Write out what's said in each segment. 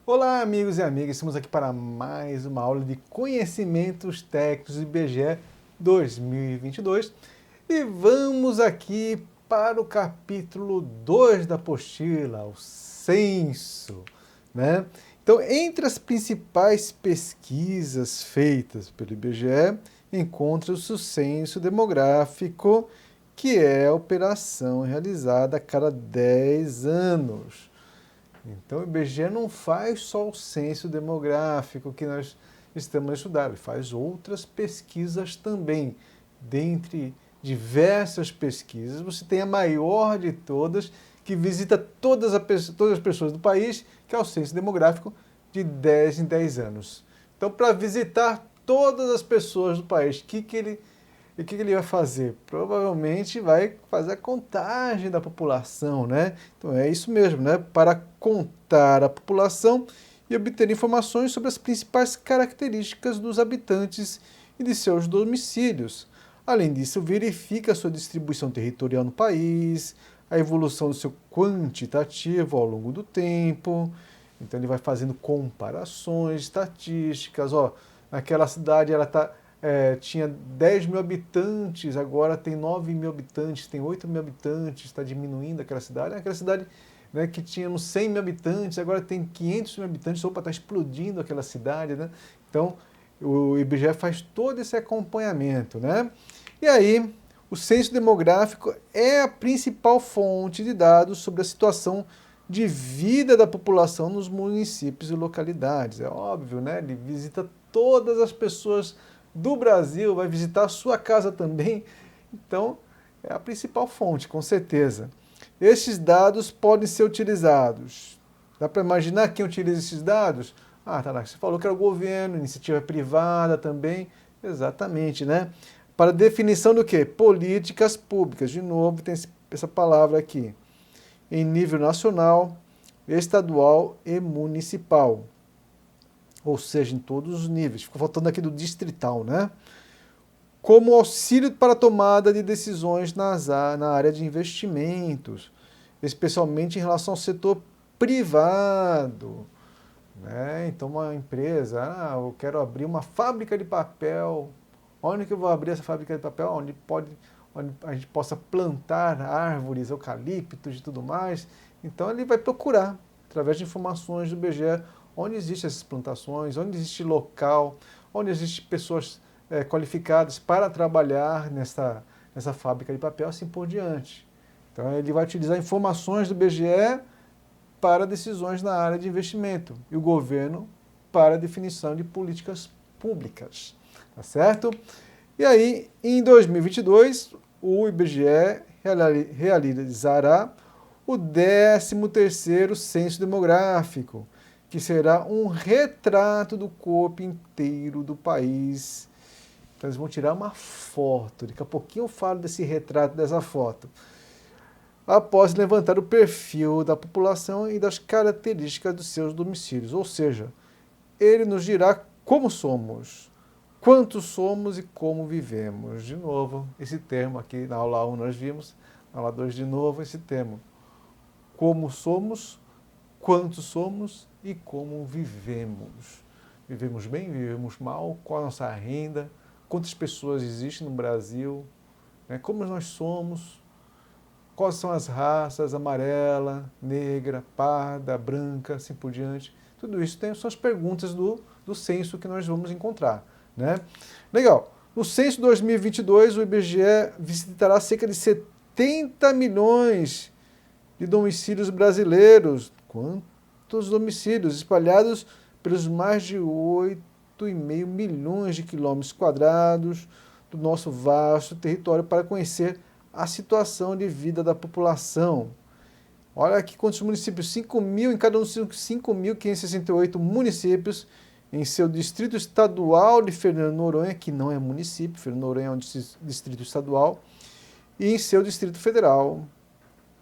Olá, amigos e amigas, estamos aqui para mais uma aula de Conhecimentos Técnicos do IBGE 2022 e vamos aqui para o capítulo 2 da apostila, o censo, né? Então, entre as principais pesquisas feitas pelo IBGE, encontra-se o censo demográfico, que é a operação realizada a cada 10 anos. Então, o IBGE não faz só o censo demográfico que nós estamos a estudar, ele faz outras pesquisas também. Dentre diversas pesquisas, você tem a maior de todas, que visita todas as pessoas do país, que é o censo demográfico de 10 em 10 anos. Então, para visitar todas as pessoas do país, o que ele vai fazer? Provavelmente vai fazer a contagem da população, né? Então é isso mesmo, né? Para contar a população e obter informações sobre as principais características dos habitantes e de seus domicílios. Além disso, verifica a sua distribuição territorial no país, a evolução do seu quantitativo ao longo do tempo. Então ele vai fazendo comparações estatísticas. Ó, naquela cidade ela tinha 10 mil habitantes, agora tem 9 mil habitantes, tem 8 mil habitantes, está diminuindo aquela cidade. Aquela cidade, né, que tínhamos 100 mil habitantes, agora tem 500 mil habitantes, opa, está explodindo aquela cidade, né? Então, o IBGE faz todo esse acompanhamento, né? E aí, o censo demográfico é a principal fonte de dados sobre a situação de vida da população nos municípios e localidades. É óbvio, né? Ele visita todas as pessoas do Brasil, vai visitar a sua casa também. Então, é a principal fonte, com certeza. Estes dados podem ser utilizados. Dá para imaginar quem utiliza esses dados? Ah, tá lá, você falou que era o governo, iniciativa privada também. Exatamente, né? Para definição do quê? Políticas públicas. De novo, tem essa palavra aqui. Em nível nacional, estadual e municipal. Ou seja, em todos os níveis. Ficou faltando aqui do distrital, né? Como auxílio para a tomada de decisões na área de investimentos, especialmente em relação ao setor privado. Né? Então, uma empresa, eu quero abrir uma fábrica de papel. Onde que eu vou abrir essa fábrica de papel? Onde a gente possa plantar árvores, eucaliptos e tudo mais. Então, ele vai procurar, através de informações do IBGE, onde existem essas plantações, onde existe local, onde existem pessoas qualificadas para trabalhar nessa fábrica de papel, assim por diante. Então, ele vai utilizar informações do IBGE para decisões na área de investimento e o governo para a definição de políticas públicas, tá certo? E aí, em 2022, o IBGE realizará o 13º Censo Demográfico, que será um retrato do corpo inteiro do país. Então eles vão tirar uma foto, daqui a pouquinho eu falo desse retrato, dessa foto. Após levantar o perfil da população e das características dos seus domicílios. Ou seja, ele nos dirá como somos, quantos somos e como vivemos. De novo, esse termo aqui na aula 1 nós vimos, na aula 2 de novo esse termo. Como somos, quantos somos e como vivemos. Vivemos bem, vivemos mal, qual a nossa renda, quantas pessoas existem no Brasil, né? Como nós somos, quais são as raças, amarela, negra, parda, branca, assim por diante. Tudo isso são as perguntas do censo que nós vamos encontrar. Né? Legal. No censo 2022, o IBGE visitará cerca de 70 milhões de domicílios brasileiros. Quantos domicílios? Espalhados pelos mais de 8,5 milhões de quilômetros quadrados do nosso vasto território para conhecer a situação de vida da população. Olha aqui quantos municípios, 5 mil, em cada um dos 5.568 municípios, em seu distrito estadual de Fernando Noronha, que não é município, Fernando Noronha é um distrito estadual, e em seu distrito federal.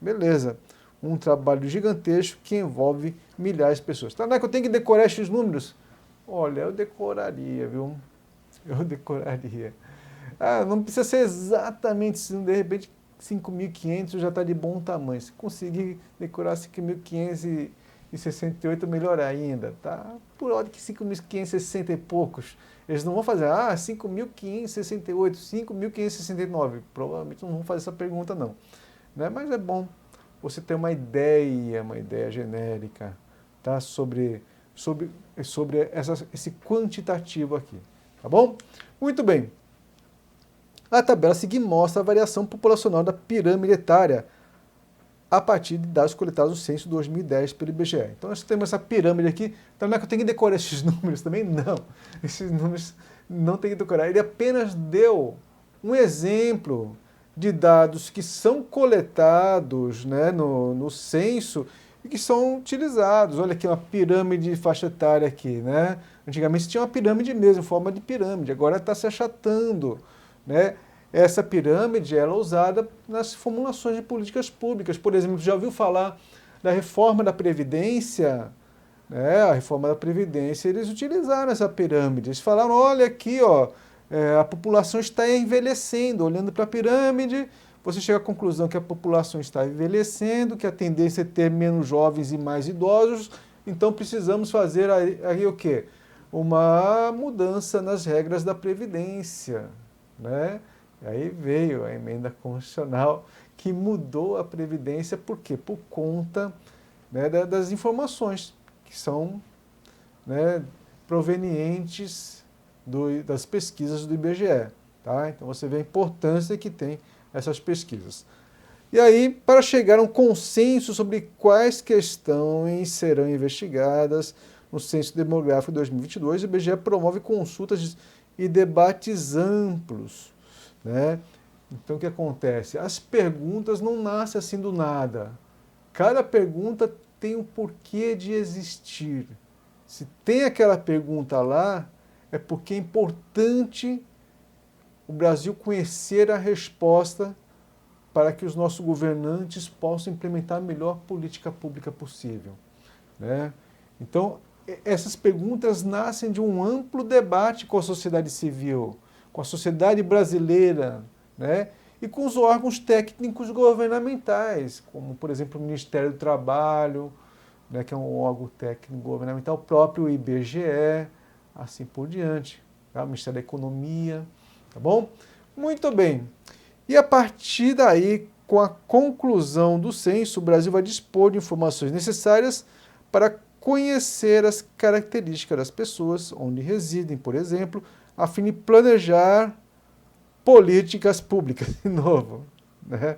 Beleza. Um trabalho gigantesco que envolve milhares de pessoas. Tá, não é que eu tenho que decorar esses números? Olha, eu decoraria, viu? Eu decoraria. Ah, não precisa ser exatamente, de repente 5.500 já está de bom tamanho. Se conseguir decorar 5.568 5.568, melhor ainda, tá? Por ordem que 5.560 e poucos. Eles não vão fazer, 5.568, 5.569. Provavelmente não vão fazer essa pergunta, não. Né? Mas é bom você ter uma ideia genérica, tá? sobre esse quantitativo aqui. Tá bom? Muito bem. A tabela a seguir mostra a variação populacional da pirâmide etária a partir de dados coletados no censo 2010 pelo IBGE. Então nós temos essa pirâmide aqui, então não é que eu tenho que decorar esses números também? Não, esses números não tem que decorar. Ele apenas deu um exemplo de dados que são coletados, né, no censo e que são utilizados. Olha aqui uma pirâmide de faixa etária aqui, né? Antigamente tinha uma pirâmide mesmo, em forma de pirâmide, agora está se achatando, né? Essa pirâmide ela é usada nas formulações de políticas públicas. Por exemplo, já ouviu falar da reforma da Previdência? Né? A reforma da Previdência, eles utilizaram essa pirâmide. Eles falaram, olha aqui, ó, a população está envelhecendo. Olhando para a pirâmide, você chega à conclusão que a população está envelhecendo, que a tendência é ter menos jovens e mais idosos, então precisamos fazer aí o quê? Uma mudança nas regras da Previdência, né? E aí veio a emenda constitucional que mudou a Previdência, por quê? Por conta, né, das informações que são, né, provenientes das pesquisas do IBGE. Tá? Então você vê a importância que tem essas pesquisas. E aí, para chegar a um consenso sobre quais questões serão investigadas no Censo Demográfico de 2022, o IBGE promove consultas e debates amplos. Né? Então, o que acontece? As perguntas não nascem assim do nada. Cada pergunta tem um porquê de existir. Se tem aquela pergunta lá, é porque é importante o Brasil conhecer a resposta para que os nossos governantes possam implementar a melhor política pública possível. Né? Então, essas perguntas nascem de um amplo debate com a sociedade civil, com a sociedade brasileira, né? E com os órgãos técnicos governamentais, como, por exemplo, o Ministério do Trabalho, né, que é um órgão técnico governamental, o próprio IBGE, assim por diante, tá? O Ministério da Economia, tá bom? Muito bem. E a partir daí, com a conclusão do censo, o Brasil vai dispor de informações necessárias para conhecer as características das pessoas, onde residem, por exemplo, a fim de planejar políticas públicas, de novo. Né?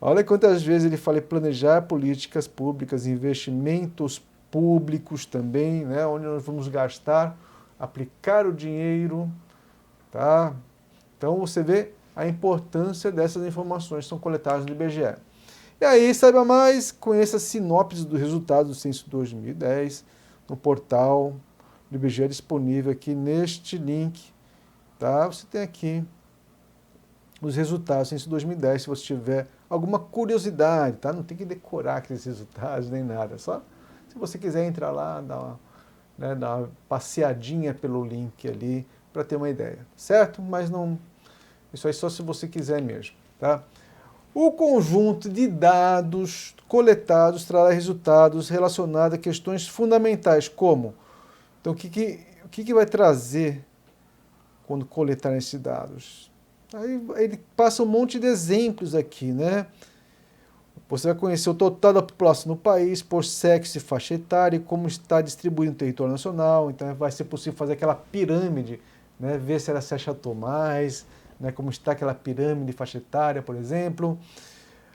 Olha quantas vezes ele fala em planejar políticas públicas, investimentos públicos também, né? Onde nós vamos gastar, aplicar o dinheiro. Tá? Então você vê a importância dessas informações que são coletadas no IBGE. E aí, saiba mais, conheça a sinopse do resultado do Censo 2010 no portal do IBGE disponível aqui neste link. Tá? Você tem aqui os resultados do Censo 2010, se você tiver alguma curiosidade, tá? Não tem que decorar aqueles resultados nem nada, só se você quiser entrar lá, dar uma passeadinha pelo link ali para ter uma ideia, certo? Mas não, isso aí só se você quiser mesmo, tá? O conjunto de dados coletados trará resultados relacionados a questões fundamentais, como, então o que vai trazer quando coletar esses dados? Aí ele passa um monte de exemplos aqui, né? Você vai conhecer o total da população no país, por sexo e faixa etária, e como está distribuído no território nacional. Então vai ser possível fazer aquela pirâmide, né? Ver se ela se achatou mais, né? Como está aquela pirâmide de faixa etária, por exemplo.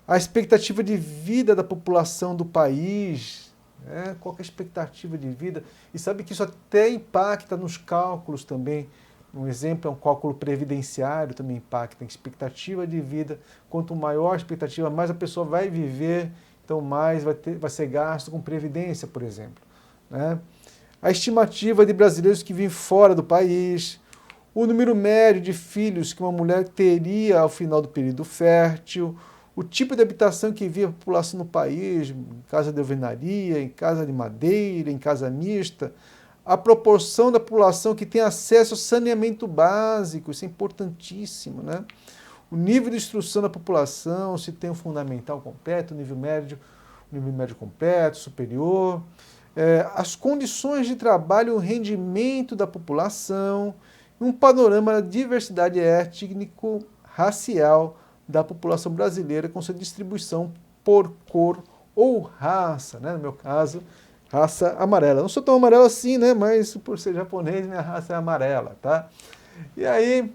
A expectativa de vida da população do país, né? Qual que é a expectativa de vida? E sabe que isso até impacta nos cálculos também. Um exemplo é um cálculo previdenciário, também impacta em expectativa de vida. Quanto maior a expectativa, mais a pessoa vai viver, então mais vai ser gasto com previdência, por exemplo. Né? A estimativa de brasileiros que vivem fora do país, o número médio de filhos que uma mulher teria ao final do período fértil, o tipo de habitação que vive a população no país, em casa de alvenaria, em casa de madeira, em casa mista, a proporção da população que tem acesso ao saneamento básico, isso é importantíssimo, né? O nível de instrução da população, se tem o fundamental completo, o nível médio, nível médio completo, superior, as condições de trabalho e o rendimento da população, um panorama da diversidade étnico-racial da população brasileira com sua distribuição por cor ou raça, né? No meu caso, raça amarela. Não sou tão amarelo assim, né? Mas por ser japonês, minha raça é amarela, tá? E aí,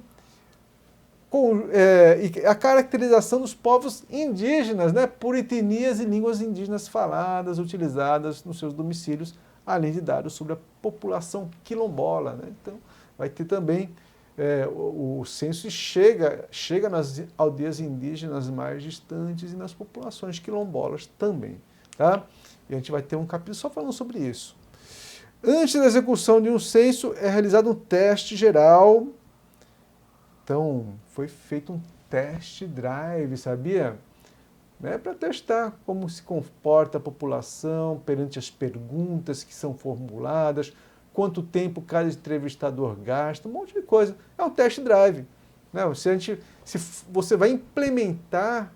a caracterização dos povos indígenas, né? Por etnias e línguas indígenas faladas, utilizadas nos seus domicílios, além de dados sobre a população quilombola, né? Então, vai ter também, o censo chega nas aldeias indígenas mais distantes e nas populações quilombolas também, tá? E a gente vai ter um capítulo só falando sobre isso. Antes da execução de um censo, é realizado um teste geral. Então, foi feito um test drive, sabia? Para testar como se comporta a população perante as perguntas que são formuladas, quanto tempo cada entrevistador gasta, um monte de coisa. É um test drive. Né? Se você vai implementar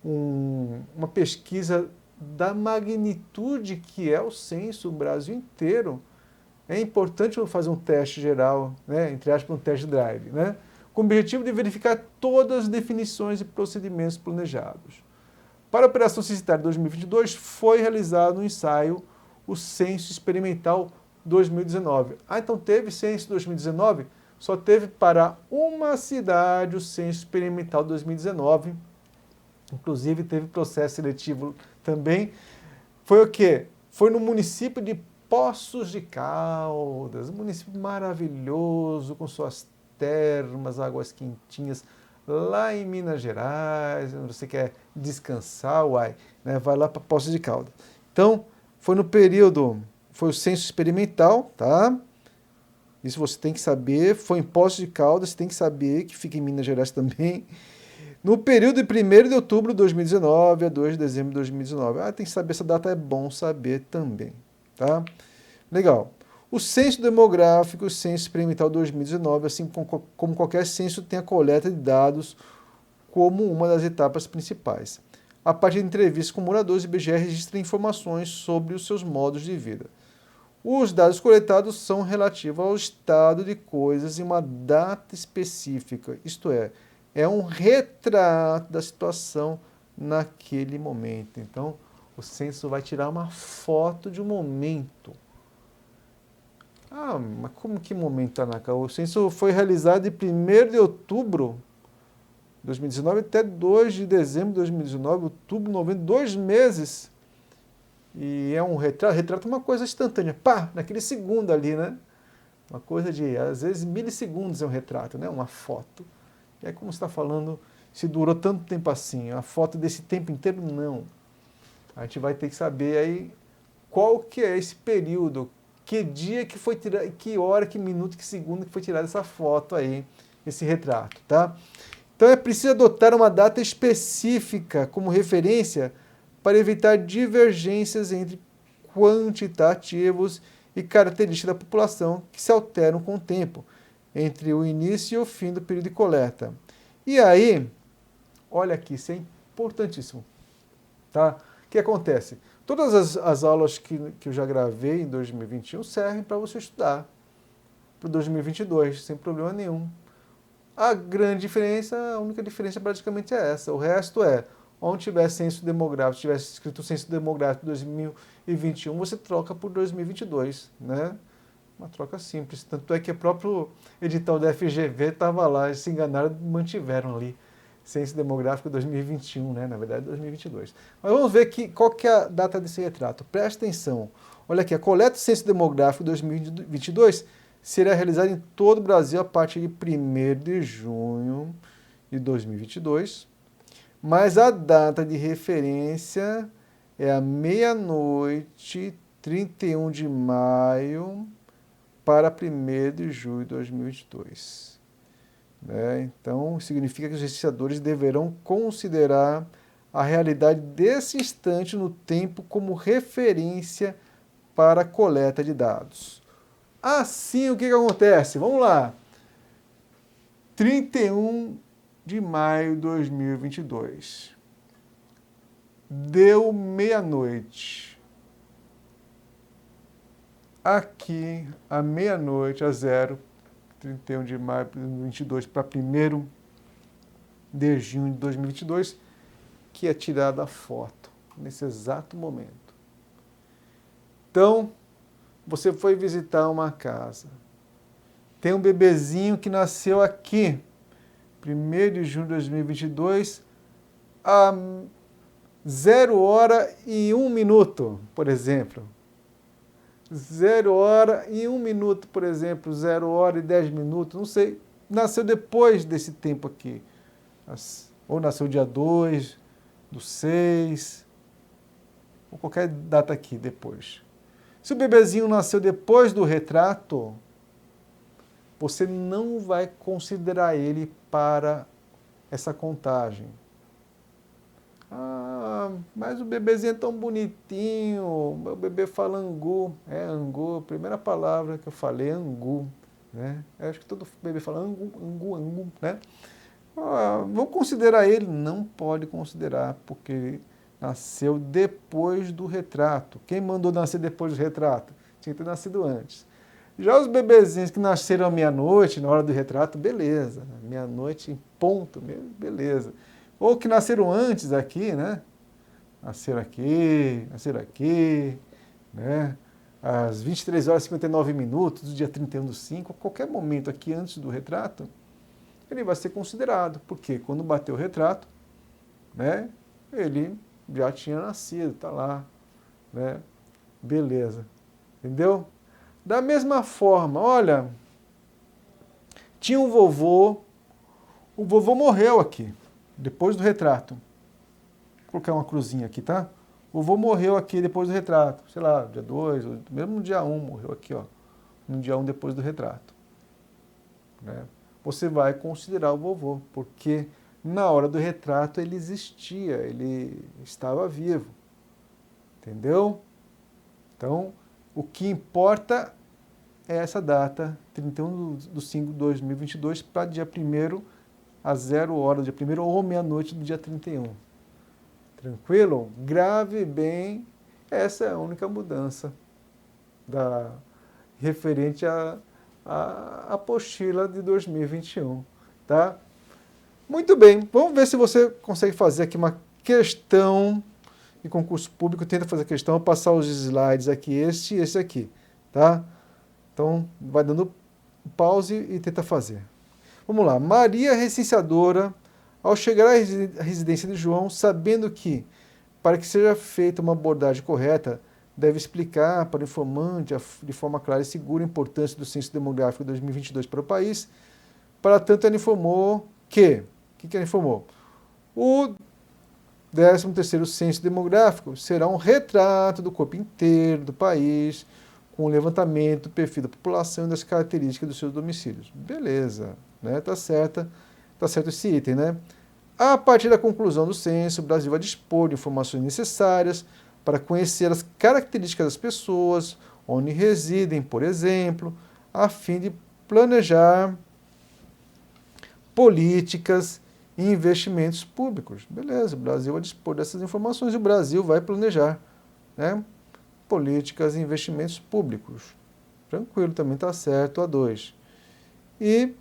uma pesquisa da magnitude que é o censo no Brasil inteiro, é importante fazer um teste geral, né? Entre aspas, um test drive, né? Com o objetivo de verificar todas as definições e procedimentos planejados. Para a Operação Censitária 2022, foi realizado um ensaio, o Censo Experimental 2019. Então teve censo 2019, só teve para uma cidade o Censo Experimental 2019. Inclusive teve processo seletivo também. Foi o quê? Foi no município de Poços de Caldas, um município maravilhoso, com suas termas, águas quentinhas, lá em Minas Gerais. Você quer descansar, né? Vai lá para Poços de Caldas. Então, foi o censo experimental, tá? Isso você tem que saber. Foi em Poços de Caldas, você tem que saber que fica em Minas Gerais também. No período de 1º de outubro de 2019 a 2 de dezembro de 2019. Tem que saber essa data, é bom saber também, tá? Legal. O censo demográfico, o censo experimental 2019, assim como qualquer censo, tem a coleta de dados como uma das etapas principais. A partir de entrevistas com moradores, o IBGE registra informações sobre os seus modos de vida. Os dados coletados são relativos ao estado de coisas em uma data específica, isto é um retrato da situação naquele momento. Então, o censo vai tirar uma foto de um momento. Mas como que momento, Tanaka? O censo foi realizado de 1º de outubro de 2019 até 2 de dezembro de 2019, outubro, novembro, 2 meses. E é um retrato é uma coisa instantânea, naquele segundo ali, né? Uma coisa de, às vezes, milissegundos é um retrato, né? Uma foto. E aí, como você está falando, se durou tanto tempo assim, a foto desse tempo inteiro, não. A gente vai ter que saber aí qual que é esse período, que dia que foi tirado, que hora, que minuto, que segundo que foi tirada essa foto aí, esse retrato, tá? Então é preciso adotar uma data específica como referência para evitar divergências entre quantitativos e características da população que se alteram com o tempo, entre o início e o fim do período de coleta. E aí, olha aqui, isso é importantíssimo, tá? O que acontece? Todas as aulas que eu já gravei em 2021 servem para você estudar para 2022, sem problema nenhum. A única diferença praticamente é essa. O resto onde tiver censo demográfico, tivesse escrito censo demográfico 2021, você troca por 2022, né? Uma troca simples. Tanto é que o próprio edital da FGV estava lá, eles se enganaram, mantiveram ali censo demográfico 2021, né? Na verdade, 2022. Mas vamos ver qual que é a data desse retrato. Preste atenção. Olha aqui, a coleta do censo demográfico 2022 será realizada em todo o Brasil a partir de 1º de junho de 2022, mas a data de referência é a meia-noite, 31 de maio, para 1º de julho de 2022. Então, significa que os legisladores deverão considerar a realidade desse instante no tempo como referência para a coleta de dados. Assim, o que acontece? Vamos lá. 31 de maio de 2022. deu meia-noite. Aqui, à meia-noite, a 31 de maio de 2022 para 1º de junho de 2022, que é tirada a foto, nesse exato momento. Então, você foi visitar uma casa. Tem um bebezinho que nasceu aqui, 1º de junho de 2022, a 0 hora e 1 minuto, por exemplo. 0 hora e 1 minuto, por exemplo, 0 hora e 10 minutos, não sei. Nasceu depois desse tempo aqui. Ou nasceu dia 2 do 6, ou qualquer data aqui depois. Se o bebezinho nasceu depois do retrato, você não vai considerar ele para essa contagem. Ah, mas o bebezinho é tão bonitinho, meu bebê fala angu. É angu, a primeira palavra que eu falei é angu. Né? Eu acho que todo bebê fala angu, angu, angu. Né? Ah, vou considerar ele? Não pode considerar, porque ele nasceu depois do retrato. Quem mandou nascer depois do retrato? Tinha que ter nascido antes. Já os bebezinhos que nasceram à meia-noite, na hora do retrato, beleza. Meia-noite em ponto, beleza. Ou que nasceram antes aqui, né? Nasceram aqui, né? Às 23 horas e 59 minutos do dia 31 do 5, a qualquer momento aqui antes do retrato, ele vai ser considerado, porque quando bateu o retrato, né? Ele já tinha nascido, tá lá, né? Beleza. Entendeu? Da mesma forma, olha, tinha um vovô, o vovô morreu aqui, depois do retrato. Vou colocar uma cruzinha aqui, tá? O vovô morreu aqui depois do retrato, sei lá, dia 2, mesmo no dia 1 morreu aqui, ó, no dia 1 depois do retrato. Né? Você vai considerar o vovô, porque na hora do retrato ele existia, ele estava vivo. Entendeu? Então, o que importa é essa data, 31 de 5 de 2022, para dia 1º, às 0 horas, dia 1º ou meia-noite do dia 31. Tranquilo? Grave bem, essa é a única mudança referente à apostila de 2021. Tá? Muito bem, vamos ver se você consegue fazer aqui uma questão de concurso público. Tenta fazer a questão, passar os slides aqui, esse e esse aqui. Tá? Então, vai dando pause e tenta fazer. Vamos lá. Maria, recenseadora, ao chegar à residência de João, sabendo que, para que seja feita uma abordagem correta, deve explicar para o informante, de forma clara e segura, a importância do Censo Demográfico de 2022 para o país. Para tanto, ela informou que... O que ela informou? O 13º Censo Demográfico será um retrato do corpo inteiro do país, com o levantamento do perfil da população e das características dos seus domicílios. Beleza, né? Tá certo esse item, né? A partir da conclusão do censo, o Brasil vai dispor de informações necessárias para conhecer as características das pessoas, onde residem, por exemplo, a fim de planejar políticas e investimentos públicos. Beleza, o Brasil vai dispor dessas informações e o Brasil vai planejar, né? Políticas e investimentos públicos. Tranquilo, também está certo, a 2. E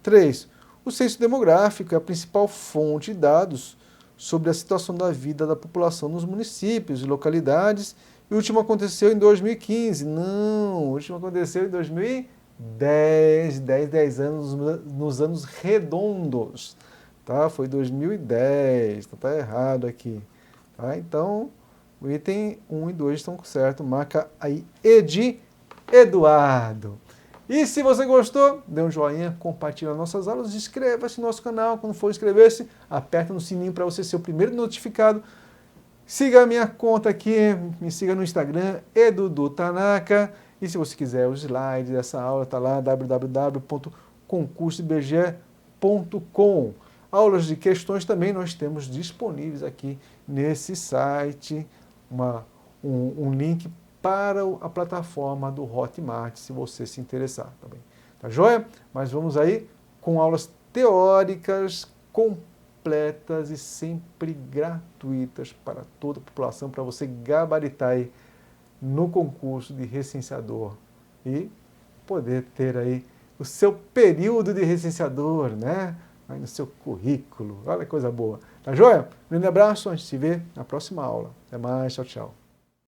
3. O censo demográfico é a principal fonte de dados sobre a situação da vida da população nos municípios e localidades. E o último aconteceu em 2015. Não, o último aconteceu em 2010, 10 anos, nos anos redondos. Tá? Foi 2010, tá errado aqui. Tá? Então, o item 1 e 2 estão certos. Marca aí Eduardo. E se você gostou, dê um joinha, compartilha nossas aulas, inscreva-se no nosso canal. Quando for inscrever-se, aperta no sininho para você ser o primeiro notificado. Siga a minha conta aqui, me siga no Instagram, Edutanaka. E se você quiser os slides dessa aula, está lá, www.concursodibg.com. Aulas de questões também nós temos disponíveis aqui nesse site, um link para a plataforma do Hotmart, se você se interessar também. Tá joia? Mas vamos aí com aulas teóricas com completas e sempre gratuitas para toda a população, para você gabaritar aí no concurso de recenseador e poder ter aí o seu período de recenseador, né? Aí no seu currículo. Olha que coisa boa. Tá joia? Um grande abraço, a gente se vê na próxima aula. Até mais, tchau, tchau.